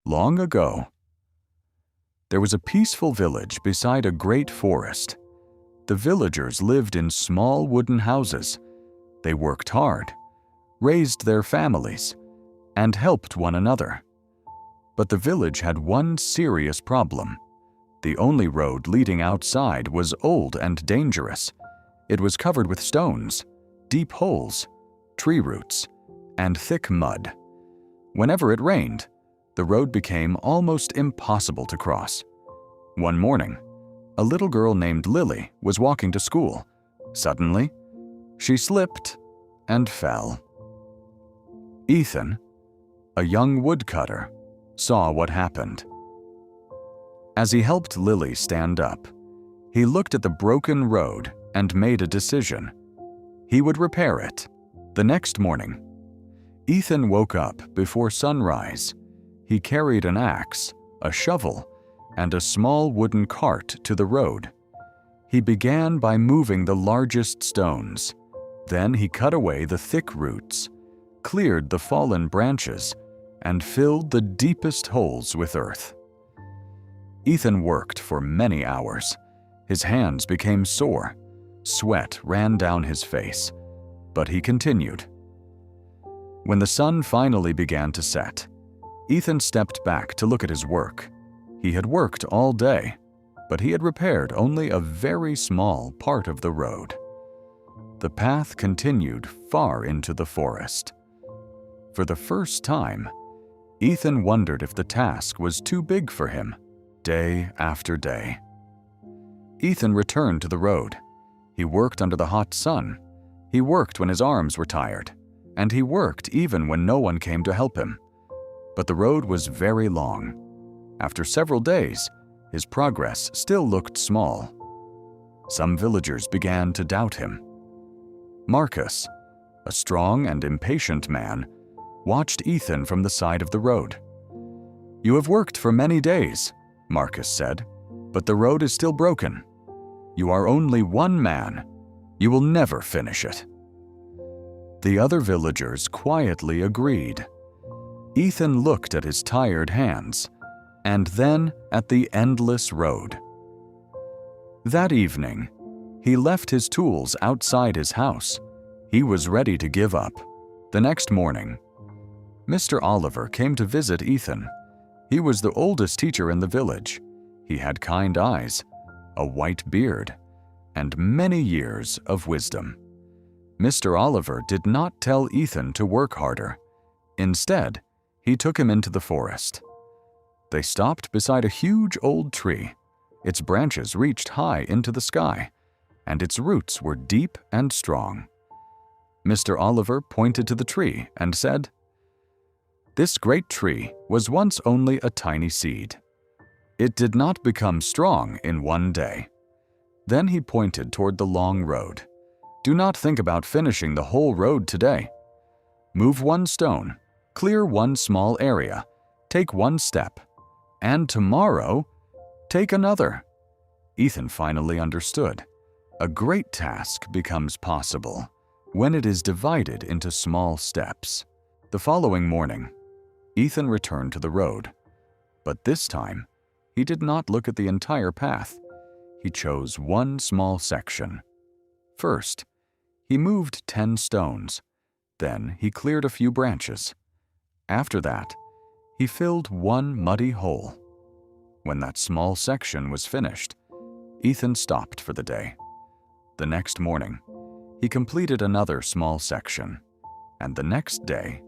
Long ago, there was a peaceful village beside a great forest. The villagers lived in small wooden houses. They worked hard, raised their families, and helped one another. But the village had one serious problem. The only road leading outside was old and dangerous. It was covered with stones, deep holes, tree roots, and thick mud. Whenever it rained, the road became almost impossible to cross. One morning, a little girl named Lily was walking to school. Suddenly, she slipped and fell. Ethan, a young woodcutter, saw what happened. As he helped Lily stand up, he looked at the broken road and made a decision. He would repair it. The next morning, Ethan woke up before sunrise. He carried an axe, a shovel, and a small wooden cart to the road. He began by moving the largest stones. Then he cut away the thick roots, cleared the fallen branches, and filled the deepest holes with earth. Ethan worked for many hours. His hands became sore. Sweat ran down his face, but he continued. When the sun finally began to set, Ethan stepped back to look at his work. He had worked all day, but he had repaired only a very small part of the road. The path continued far into the forest. For the first time, Ethan wondered if the task was too big for him, day after day. Ethan returned to the road. He worked under the hot sun. He worked when his arms were tired, and he worked even when no one came to help him. But the road was very long. After several days, his progress still looked small. Some villagers began to doubt him. Marcus, a strong and impatient man, watched Ethan from the side of the road. "You have worked for many days," Marcus said, "but the road is still broken. You are only one man. You will never finish it." The other villagers quietly agreed. Ethan looked at his tired hands, and then at the endless road. That evening, he left his tools outside his house. He was ready to give up. The next morning, Mr. Oliver came to visit Ethan. He was the oldest teacher in the village. He had kind eyes, a white beard, and many years of wisdom. Mr. Oliver did not tell Ethan to work harder. Instead, he took him into the forest. They stopped beside a huge old tree. Its branches reached high into the sky, and its roots were deep and strong. Mr. Oliver pointed to the tree and said, "This great tree was once only a tiny seed. It did not become strong in one day." Then he pointed toward the long road. "Do not think about finishing the whole road today. Move one stone, clear one small area, take one step, and tomorrow, take another." Ethan finally understood. A great task becomes possible when it is divided into small steps. The following morning, Ethan returned to the road, but this time, he did not look at the entire path. He chose one small section. First, he moved 10 stones. Then he cleared a few branches. After that, he filled one muddy hole. When that small section was finished, Ethan stopped for the day. The next morning, he completed another small section, and the next day,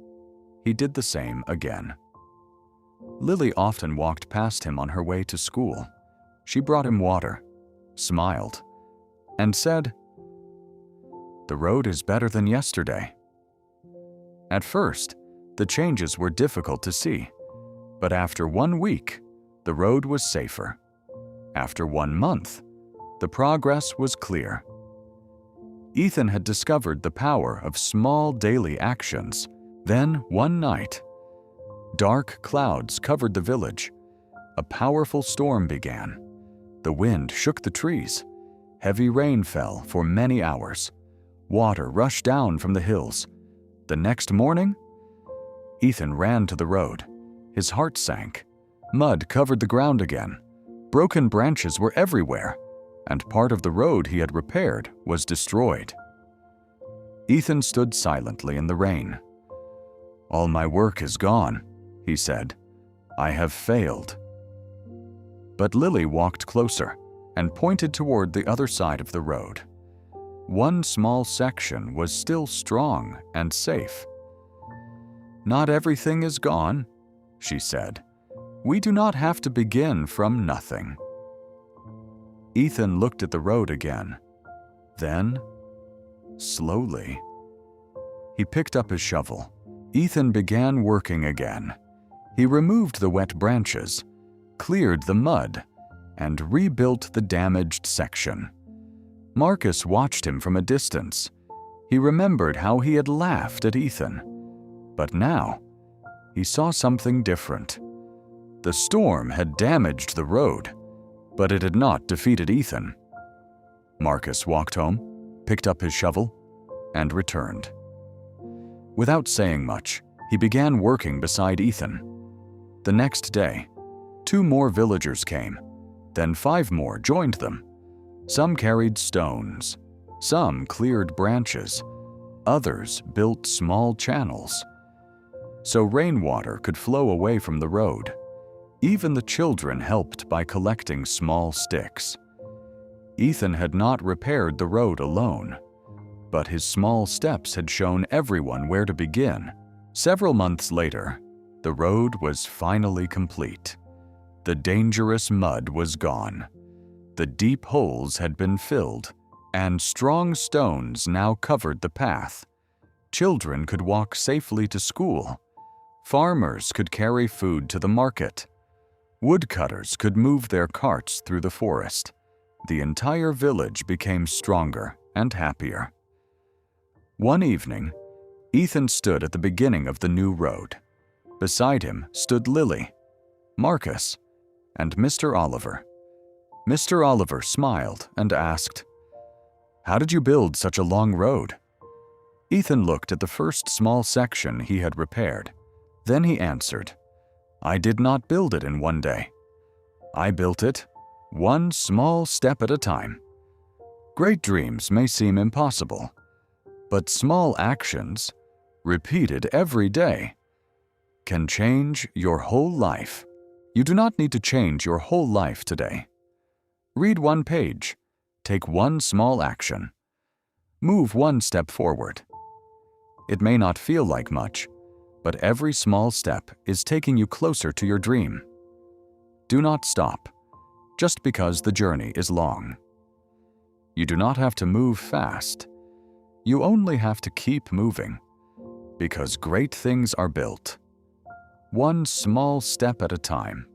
he did the same again. Lily often walked past him on her way to school. She brought him water, smiled, and said, "The road is better than yesterday." At first, the changes were difficult to see, but after 1 week, the road was safer. After 1 month, the progress was clear. Ethan had discovered the power of small daily actions. Then, one night, dark clouds covered the village. A powerful storm began. The wind shook the trees. Heavy rain fell for many hours. Water rushed down from the hills. The next morning, Ethan ran to the road. His heart sank. Mud covered the ground again. Broken branches were everywhere, and part of the road he had repaired was destroyed. Ethan stood silently in the rain. "All my work is gone," he said. "I have failed." But Lily walked closer and pointed toward the other side of the road. One small section was still strong and safe. "Not everything is gone," she said. "We do not have to begin from nothing." Ethan looked at the road again. Then, slowly, he picked up his shovel. Ethan began working again. He removed the wet branches, cleared the mud, and rebuilt the damaged section. Marcus watched him from a distance. He remembered how he had laughed at Ethan. But now, he saw something different. The storm had damaged the road, but it had not defeated Ethan. Marcus walked home, picked up his shovel, and returned. Without saying much, he began working beside Ethan. The next day, 2 more villagers came. Then 5 more joined them. Some carried stones. Some cleared branches. Others built small channels, so rainwater could flow away from the road. Even the children helped by collecting small sticks. Ethan had not repaired the road alone, but his small steps had shown everyone where to begin. Several months later, the road was finally complete. The dangerous mud was gone. The deep holes had been filled, and strong stones now covered the path. Children could walk safely to school. Farmers could carry food to the market. Woodcutters could move their carts through the forest. The entire village became stronger and happier. One evening, Ethan stood at the beginning of the new road. Beside him stood Lily, Marcus, and Mr. Oliver. Mr. Oliver smiled and asked, "How did you build such a long road?" Ethan looked at the first small section he had repaired. Then he answered, "I did not build it in one day. I built it one small step at a time." Great dreams may seem impossible, but small actions, repeated every day, can change your whole life. You do not need to change your whole life today. Read 1 page, take 1 small action, move 1 step forward. It may not feel like much, but every small step is taking you closer to your dream. Do not stop, just because the journey is long. You do not have to move fast. You only have to keep moving, because great things are built, 1 small step at a time.